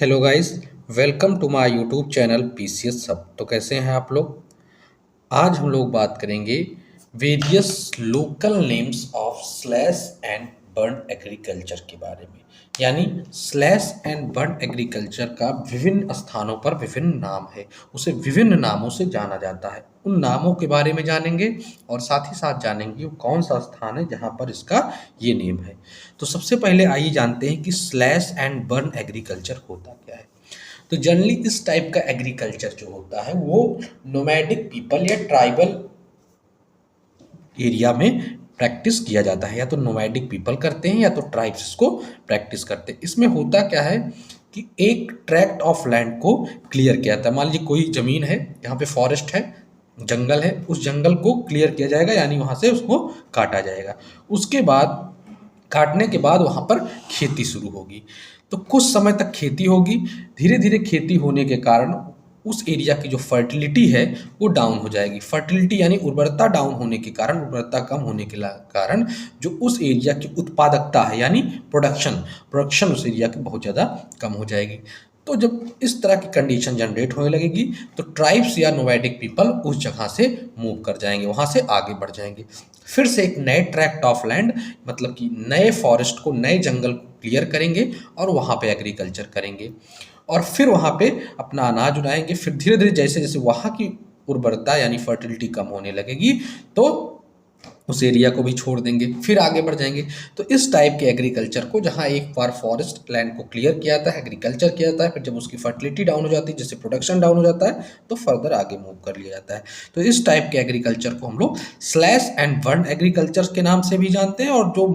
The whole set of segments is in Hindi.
Hello guys, welcome to my YouTube channel PCS सब। तो कैसे हैं आप लोग? आज हम लोग बात करेंगे various local names of slash and burn agriculture के बारे में। यानी स्लैश एंड बर्न एग्रीकल्चर का विभिन्न स्थानों पर विभिन्न नाम है, उसे विभिन्न नामों से जाना जाता है। उन नामों के बारे में जानेंगे और साथ ही साथ जानेंगे वो कौन सा स्थान है जहाँ पर इसका ये नेम है। तो सबसे पहले आइए जानते हैं कि स्लैश एंड बर्न एग्रीकल्चर होता क्या है। तो जनरली इस टाइप का एग्रीकल्चर जो होता है वो नोमैडिक पीपल या ट्राइबल एरिया में प्रैक्टिस किया जाता है। या तो नोमैडिक पीपल करते हैं या तो ट्राइब्स इसको प्रैक्टिस करते हैं। इसमें होता क्या है कि एक ट्रैक्ट ऑफ लैंड को क्लियर किया जाता है। मान लीजिए कोई ज़मीन है, यहाँ पे फॉरेस्ट है, जंगल है, उस जंगल को क्लियर किया जाएगा, यानी वहाँ से उसको काटा जाएगा। उसके बाद काटने के बाद वहाँ पर खेती शुरू होगी। तो कुछ समय तक खेती होगी। धीरे धीरे खेती होने के कारण उस एरिया की जो फर्टिलिटी है वो डाउन हो जाएगी। फर्टिलिटी यानी उर्वरता डाउन होने के कारण, उर्वरता कम होने के कारण जो उस एरिया की उत्पादकता है यानी प्रोडक्शन उस एरिया की बहुत ज़्यादा कम हो जाएगी। तो जब इस तरह की कंडीशन जनरेट होने लगेगी तो ट्राइब्स या नोमैडिक पीपल उस जगह से मूव कर जाएंगे, वहाँ से आगे बढ़ जाएंगे। फिर से एक नए ट्रैक्ट ऑफ लैंड, मतलब कि नए फॉरेस्ट को, नए जंगल को क्लियर करेंगे और वहाँ पे एग्रीकल्चर करेंगे और फिर वहाँ पे अपना अनाज उगाएंगे। फिर धीरे धीरे जैसे जैसे वहाँ की उर्वरता यानी फर्टिलिटी कम होने लगेगी तो उस एरिया को भी छोड़ देंगे, फिर आगे बढ़ जाएंगे। तो इस टाइप के एग्रीकल्चर को, जहाँ एक बार फॉरेस्ट लैंड को क्लियर किया जाता है, एग्रीकल्चर किया जाता है, फिर जब उसकी फर्टिलिटी डाउन हो जाती है, जैसे प्रोडक्शन डाउन हो जाता है, तो फर्दर आगे मूव कर लिया जाता है। तो इस टाइप के एग्रीकल्चर को हम लोग स्लैश एंड बर्न एग्रीकल्चर के नाम से भी जानते हैं। और जो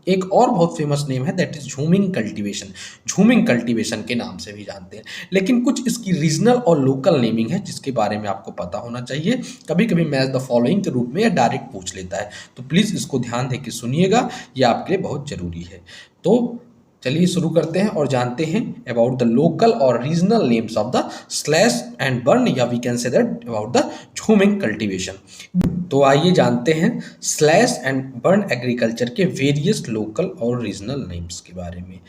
एक और बहुत फेमस नेम है that is jhuming cultivation, jhuming cultivation के नाम से भी जानते हैं। लेकिन कुछ इसकी रीजनल और लोकल नेमिंग है जिसके बारे में आपको पता होना चाहिए। कभी कभी मैच द फॉलोइंग के रूप में या डायरेक्ट पूछ लेता है, तो प्लीज़ इसको ध्यान दे के सुनिएगा, ये आपके लिए बहुत ज़रूरी है। तो चलिए शुरू करते हैं और जानते हैं अबाउट द लोकल और regional names of the slash and burn, या we can say that about the jhuming cultivation. तो आइए जानते हैं स्लैश एंड बर्न एग्रीकल्चर के वेरियस लोकल और रीजनल नेम्स के बारे में।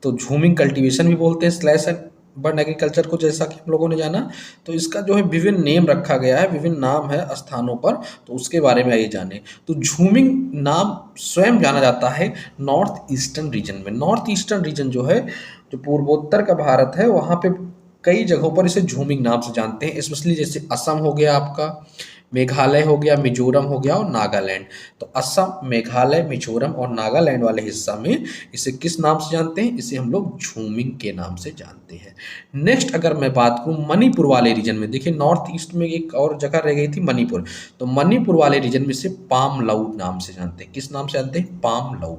तो झूमिंग कल्टीवेशन भी बोलते हैं स्लैश एंड बर्न एग्रीकल्चर को, जैसा कि हम लोगों ने जाना। तो इसका जो है विभिन्न नेम रखा गया है, विभिन्न नाम है स्थानों पर, तो उसके बारे में आइए जाने। तो झूमिंग नाम स्वयं जाना जाता है नॉर्थ ईस्टर्न रीजन में। नॉर्थ ईस्टर्न रीजन जो है, जो पूर्वोत्तर का भारत है, वहाँ पे कई जगहों पर इसे झूमिंग नाम से जानते हैं। स्पेशली जैसे असम हो गया आपका, मेघालय हो गया, मिजोरम हो गया और नागालैंड। तो असम, मेघालय, मिजोरम और नागालैंड वाले हिस्सा में इसे किस नाम से जानते हैं? इसे हम लोग झूमिंग के नाम से जानते हैं। नेक्स्ट अगर मैं बात करूँ मणिपुर वाले रीजन में, देखिए नॉर्थ ईस्ट में एक और जगह रह गई थी मणिपुर। तो मणिपुर वाले रीजन में इसे पाम लऊ नाम से जानते हैं। किस नाम से जानते हैं? पाम लऊ।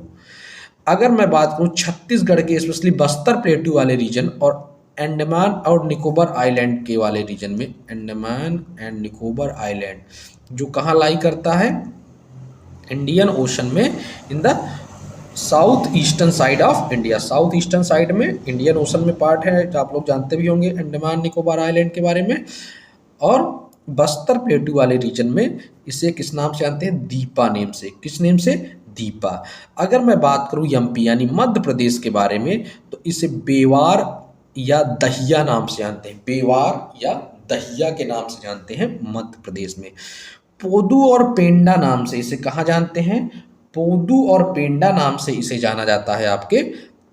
अगर मैं बात करूँ छत्तीसगढ़ के स्पेशली बस्तर प्लेटू वाले रीजन और अंडमान और निकोबार आइलैंड के वाले रीजन में, अंडमान एंड निकोबार आइलैंड जो कहाँ लाई करता है? इंडियन ओशन में, in the south eastern side of India. South eastern side में इंडियन ओशन में पार्ट है, जो आप लोग जानते भी होंगे अंडमान निकोबार आइलैंड के बारे में। और बस्तर प्लेटू वाले रीजन में इसे किस नाम से जानते हैं? दीपा नेम से। किस नेम से? दीपा। अगर मैं बात करूं एमपी यानी मध्य प्रदेश के बारे में, तो इसे बेवार या दहिया नाम से जानते हैं। बेवार या दहिया के नाम से जानते हैं मध्य प्रदेश में। पोदू और पेंडा नाम से इसे कहाँ जानते हैं? पोदू और पेंडा नाम से इसे जाना जाता है आपके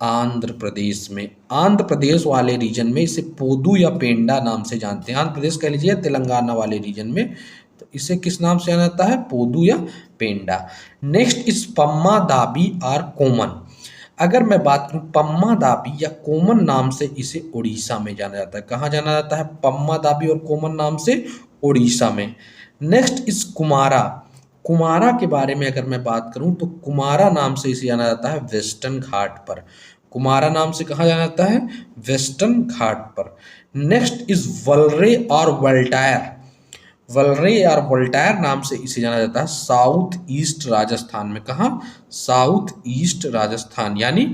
आंध्र प्रदेश में। आंध्र प्रदेश वाले रीजन में इसे पोदू या पेंडा नाम से जानते हैं। आंध्र प्रदेश कह लीजिए, तेलंगाना वाले रीजन में तो इसे किस नाम से जाना जाता है? पोदू या पेंडा। नेक्स्ट इस पम्मा दाबी आर कोमन। अगर मैं बात करूं पम्मा दाबी या कोमन नाम से इसे उड़ीसा में जाना जाता है। कहाँ जाना जाता है? पम्मा दाबी और कोमन नाम से उड़ीसा में। नेक्स्ट इस कुमारा। कुमारा के बारे में अगर मैं बात करूं तो कुमारा नाम से इसे जाना जाता है वेस्टर्न घाट पर। कुमारा नाम से कहाँ जाना जाता है? वेस्टर्न घाट पर। नेक्स्ट इज वलरे और वल्टायर। वलरे और वोल्टायर नाम से इसे जाना जाता है साउथ ईस्ट राजस्थान में। कहाँ? साउथ ईस्ट राजस्थान यानी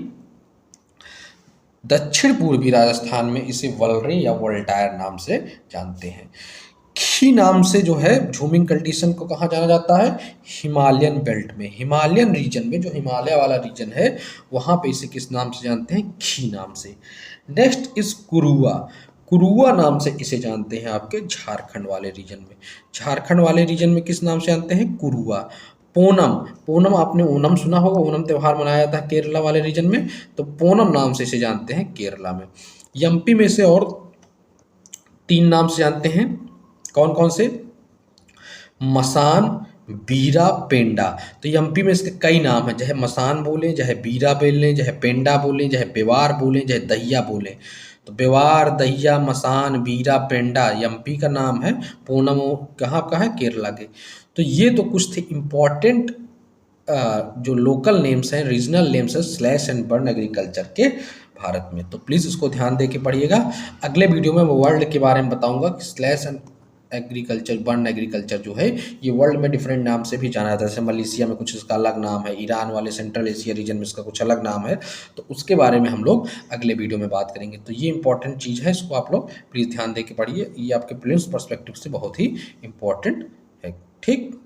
दक्षिण पूर्वी राजस्थान में इसे वलरे या वोल्टायर नाम से जानते हैं। ही नाम से जो है झूमिंग कल्टीवेशन को कहाँ जाना जाता है, हिमालयन बेल्ट में, हिमालयन रीजन में, जो हिमालय वाला रीजन है वहाँ पे इसे किस नाम से जानते हैं, खी नाम से। नेक्स्ट इज कुरुआ, कुरुआ नाम से इसे जानते हैं आपके झारखंड वाले रीजन में, झारखंड वाले रीजन में किस नाम से जानते हैं, कुरुआ। पोनम, पोनम आपने ओनम सुना होगा, ओनम त्यौहार मनाया जाता है केरला वाले रीजन में, तो पोनम नाम से इसे जानते हैं केरला में। एमपी में से और 3 नाम से जानते हैं, कौन कौन से, मसान, बीरा, पेंडा। तो एमपी में इसके कई नाम हैं, चाहे मसान बोलें, चाहे बीरा बोलें, चाहे पेंडा बोलें, चाहे बेवार बोलें, चाहे दहिया बोलें। तो बेवार, दहिया, मसान, बीरा, पेंडा एमपी का नाम है। पूनम कहाँ का है, केरला के। तो ये तो कुछ थे इम्पॉर्टेंट जो लोकल नेम्स हैं, रीजनल नेम्स हैं स्लैश एंड बर्न एग्रीकल्चर के भारत में। तो प्लीज़ इसको ध्यान दे के पढ़िएगा। अगले वीडियो में मैं वर्ल्ड के बारे में बताऊंगा कि slash and agriculture, burn agriculture जो है ये वर्ल्ड में डिफरेंट नाम से भी जाना जाता है। जैसे मलेशिया में कुछ इसका अलग नाम है, ईरान वाले सेंट्रल एशिया रीजन में इसका कुछ अलग नाम है। तो उसके बारे में हम लोग अगले वीडियो में बात करेंगे। तो ये इंपॉर्टेंट चीज़ है, इसको आप लोग प्लीज़ ध्यान दे के पढ़िए, ये आपके प्रीलिम्स पर्सपेक्टिव से बहुत ही इंपॉर्टेंट है। ठीक।